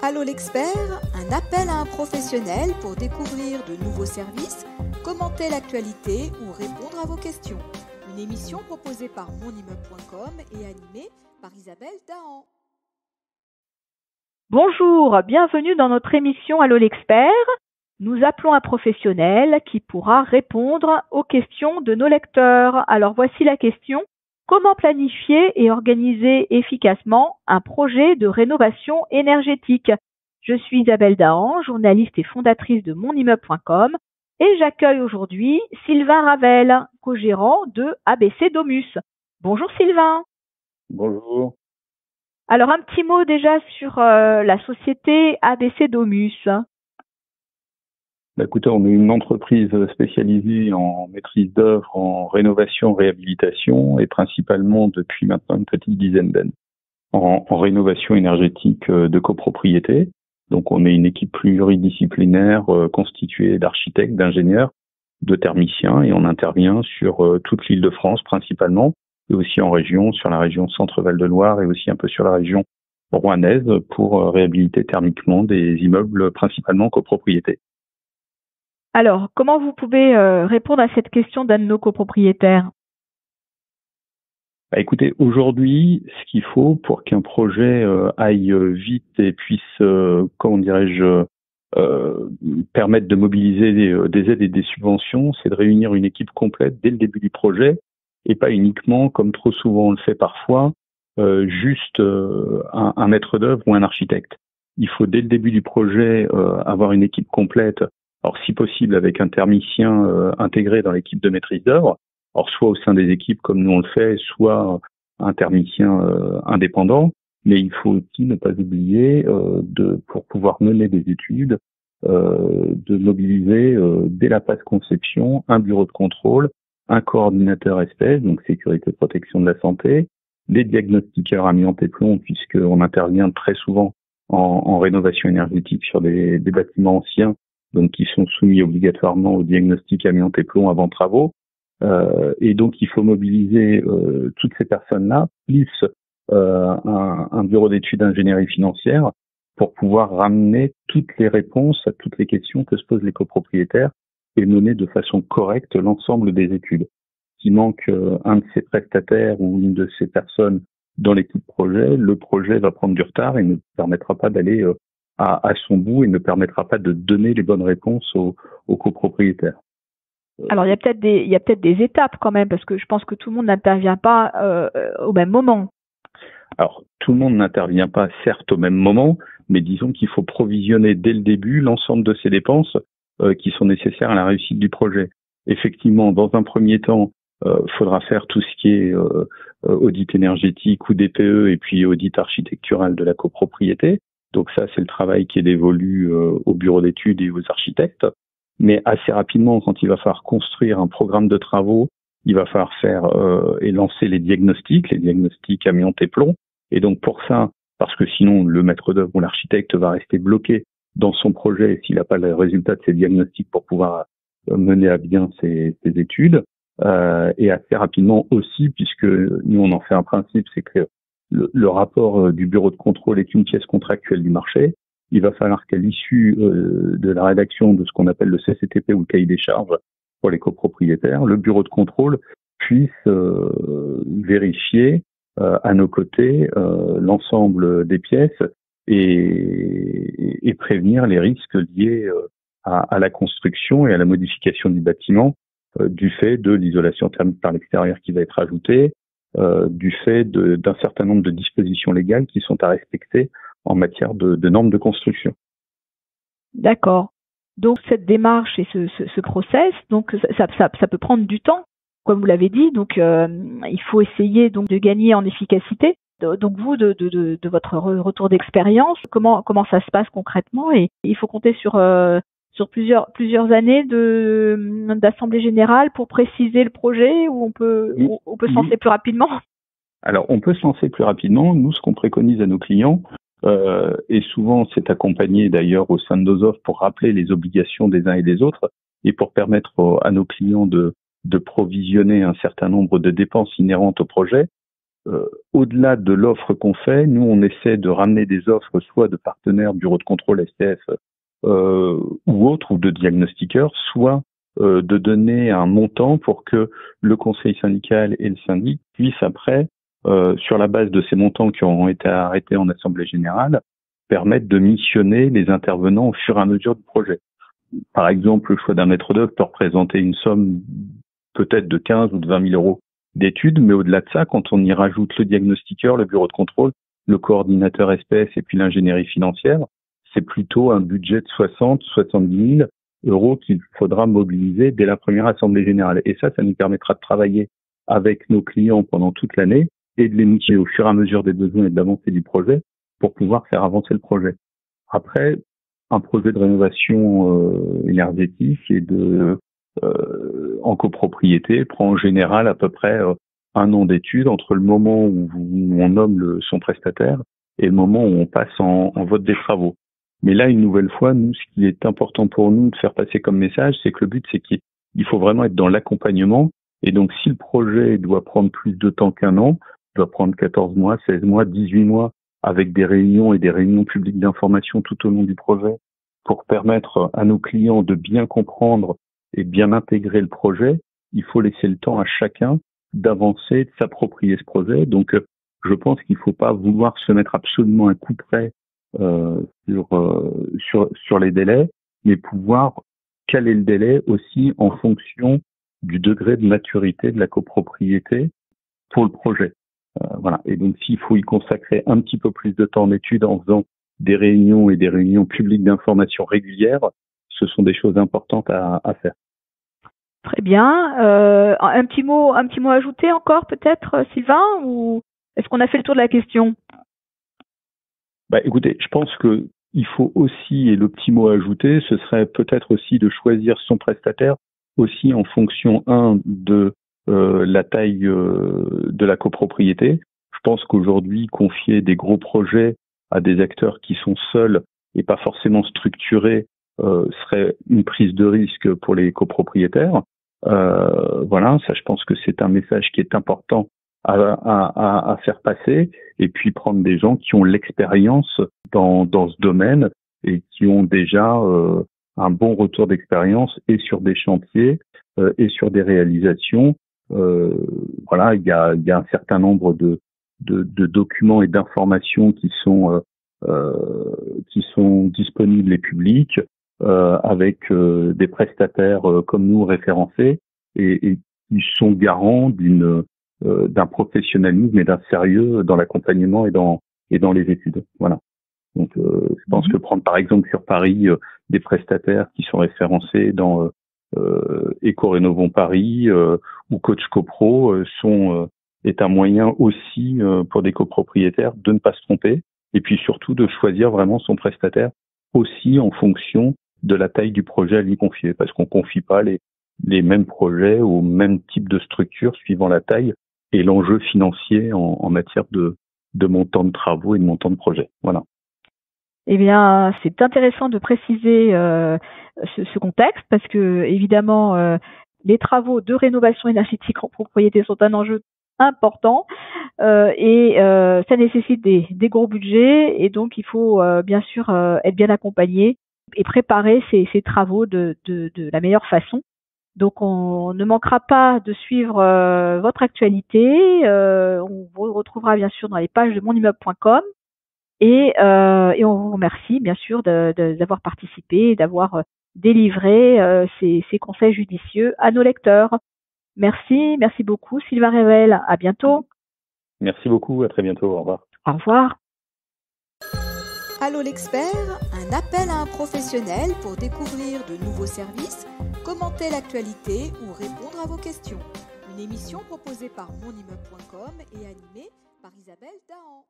Allô l'expert, un appel à un professionnel pour découvrir de nouveaux services, commenter l'actualité ou répondre à vos questions. Une émission proposée par monimmeuble.com et animée par Isabelle Dahan. Bonjour, bienvenue dans notre émission Allô l'expert. Nous appelons un professionnel qui pourra répondre aux questions de nos lecteurs. Alors voici la question. Comment planifier et organiser efficacement un projet de rénovation énergétique? Je suis Isabelle Dahan, journaliste et fondatrice de monimmeuble.com et j'accueille aujourd'hui Sylvain Ravel, co-gérant de ABC Domus. Bonjour Sylvain. Bonjour. Alors un petit mot déjà sur la société ABC Domus. Écoutez, on est une entreprise spécialisée en maîtrise d'œuvre, en rénovation, réhabilitation et principalement depuis maintenant une petite dizaine d'années en rénovation énergétique de copropriété. Donc on est une équipe pluridisciplinaire constituée d'architectes, d'ingénieurs, de thermiciens et on intervient sur toute l'Île-de-France principalement et aussi en région, sur la région Centre-Val de Loire et aussi un peu sur la région rouennaise pour réhabiliter thermiquement des immeubles principalement copropriétés. Alors, comment vous pouvez répondre à cette question d'un de nos copropriétaires? Écoutez, aujourd'hui, ce qu'il faut pour qu'un projet aille vite et puisse, permettre de mobiliser des aides et des subventions, c'est de réunir une équipe complète dès le début du projet et pas uniquement, comme trop souvent on le fait parfois, juste un maître d'œuvre ou un architecte. Il faut dès le début du projet avoir une équipe complète. Alors, si possible, avec un thermicien intégré dans l'équipe de maîtrise d'œuvre, alors soit au sein des équipes comme nous on le fait, soit un thermicien indépendant, mais il faut aussi ne pas oublier pour pouvoir mener des études, de mobiliser dès la phase conception un bureau de contrôle, un coordinateur espèce, donc sécurité protection de la santé, des diagnostiqueurs amiante et plomb, puisqu'on intervient très souvent en rénovation énergétique sur des bâtiments anciens, donc qui sont soumis obligatoirement au diagnostic amiante et plomb avant travaux. Et donc il faut mobiliser toutes ces personnes-là, plus un bureau d'études d'ingénierie financière pour pouvoir ramener toutes les réponses à toutes les questions que se posent les copropriétaires et mener de façon correcte l'ensemble des études. S'il manque un de ces prestataires ou une de ces personnes dans l'équipe projet, le projet va prendre du retard et ne permettra pas d'aller à son bout et ne permettra pas de donner les bonnes réponses aux copropriétaires. Alors il y a peut-être des étapes quand même, parce que je pense que tout le monde n'intervient pas au même moment. Alors tout le monde n'intervient pas certes au même moment, mais disons qu'il faut provisionner dès le début l'ensemble de ces dépenses qui sont nécessaires à la réussite du projet. Effectivement, dans un premier temps, faudra faire tout ce qui est audit énergétique ou DPE et puis audit architectural de la copropriété. Donc ça, c'est le travail qui est dévolu au bureau d'études et aux architectes. Mais assez rapidement, quand il va falloir construire un programme de travaux, il va falloir faire et lancer les diagnostics amiante et plomb. Et donc pour ça, parce que sinon le maître d'œuvre ou l'architecte va rester bloqué dans son projet s'il n'a pas le résultat de ses diagnostics pour pouvoir mener à bien ses études. Et assez rapidement aussi, puisque nous on en fait un principe, c'est que le rapport du bureau de contrôle est une pièce contractuelle du marché. Il va falloir qu'à l'issue de la rédaction de ce qu'on appelle le CCTP ou le cahier des charges pour les copropriétaires, le bureau de contrôle puisse vérifier à nos côtés l'ensemble des pièces et prévenir les risques liés à la construction et à la modification du bâtiment du fait de l'isolation thermique par l'extérieur qui va être ajoutée, du fait d'un certain nombre de dispositions légales qui sont à respecter en matière de normes de construction. D'accord. Donc cette démarche et ce process, donc ça peut prendre du temps, comme vous l'avez dit. Donc il faut essayer donc de gagner en efficacité. Donc vous, de votre retour d'expérience, comment ça se passe concrètement? Et il faut compter sur plusieurs années d'assemblée générale pour préciser le projet, ou on peut se lancer plus rapidement? Alors on peut se lancer plus rapidement. Nous, ce qu'on préconise à nos clients, et souvent c'est accompagné d'ailleurs au sein de nos offres pour rappeler les obligations des uns et des autres et pour permettre à nos clients de provisionner un certain nombre de dépenses inhérentes au projet, au-delà de l'offre qu'on fait, nous, on essaie de ramener des offres soit de partenaires, bureaux de contrôle, STF ou autres, ou de diagnostiqueurs, soit de donner un montant pour que le conseil syndical et le syndic puissent après, sur la base de ces montants qui auront été arrêtés en assemblée générale, permettre de missionner les intervenants au fur et à mesure du projet. Par exemple, le choix d'un maître d'œuvre peut représenter une somme peut-être de 15 ou de 20 000 euros d'études, mais au-delà de ça, quand on y rajoute le diagnostiqueur, le bureau de contrôle, le coordinateur SPS et puis l'ingénierie financière, c'est plutôt un budget de 70 000 euros qu'il faudra mobiliser dès la première assemblée générale. Et ça nous permettra de travailler avec nos clients pendant toute l'année et de les missionner au fur et à mesure des besoins et de l'avancée du projet pour pouvoir faire avancer le projet. Après, un projet de rénovation énergétique et en copropriété prend en général à peu près 1 an d'études entre le moment où on nomme son prestataire et le moment où on passe en vote des travaux. Mais là, une nouvelle fois, nous, ce qui est important pour nous de faire passer comme message, c'est que le but, c'est qu'il faut vraiment être dans l'accompagnement. Et donc, si le projet doit prendre plus de temps qu'1 an, doit prendre 14 mois, 16 mois, 18 mois, avec des réunions et des réunions publiques d'information tout au long du projet, pour permettre à nos clients de bien comprendre et bien intégrer le projet, il faut laisser le temps à chacun d'avancer, de s'approprier ce projet. Donc, je pense qu'il ne faut pas vouloir se mettre absolument un coup près sur les délais, mais pouvoir caler le délai aussi en fonction du degré de maturité de la copropriété pour le projet. Voilà. Et donc, s'il faut y consacrer un petit peu plus de temps d'études en faisant des réunions et des réunions publiques d'information régulières, ce sont des choses importantes à faire. Très bien. Un petit mot à ajouter encore peut-être, Sylvain, ou est-ce qu'on a fait le tour de la question? Écoutez, je pense que il faut aussi, et le petit mot à ajouter, ce serait peut-être aussi de choisir son prestataire aussi en fonction de la taille de la copropriété. Je pense qu'aujourd'hui, confier des gros projets à des acteurs qui sont seuls et pas forcément structurés serait une prise de risque pour les copropriétaires. Voilà, ça, je pense que c'est un message qui est important à faire passer, et puis prendre des gens qui ont l'expérience dans ce domaine et qui ont déjà un bon retour d'expérience et sur des chantiers et sur des réalisations. Voilà, il y a un certain nombre de documents et d'informations qui sont disponibles et publics avec des prestataires comme nous référencés et qui sont garants d'un professionnalisme et d'un sérieux dans l'accompagnement et dans les études. Voilà. Donc, je pense que prendre par exemple sur Paris des prestataires qui sont référencés dans Éco-Rénovons Paris ou Coach Copro est un moyen aussi pour des copropriétaires de ne pas se tromper et puis surtout de choisir vraiment son prestataire aussi en fonction de la taille du projet à lui confier, parce qu'on confie pas les mêmes projets au même type de structure suivant la taille et l'enjeu financier en matière de montant de travaux et de montant de projet. Voilà. Eh bien, c'est intéressant de préciser ce contexte parce que, évidemment, les travaux de rénovation énergétique en propriété sont un enjeu important et ça nécessite des gros budgets et donc il faut bien sûr être bien accompagné et préparer ces travaux de la meilleure façon. Donc, on ne manquera pas de suivre votre actualité. On vous retrouvera bien sûr dans les pages de monimmeuble.com et on vous remercie bien sûr d'avoir participé et d'avoir délivré ces conseils judicieux à nos lecteurs. Merci beaucoup Sylvain Revel. À bientôt. Merci beaucoup. À très bientôt. Au revoir. Au revoir. Allô l'expert, un appel à un professionnel pour découvrir de nouveaux services, commenter l'actualité ou répondre à vos questions. Une émission proposée par monimmeuble.com et animée par Isabelle Dahan.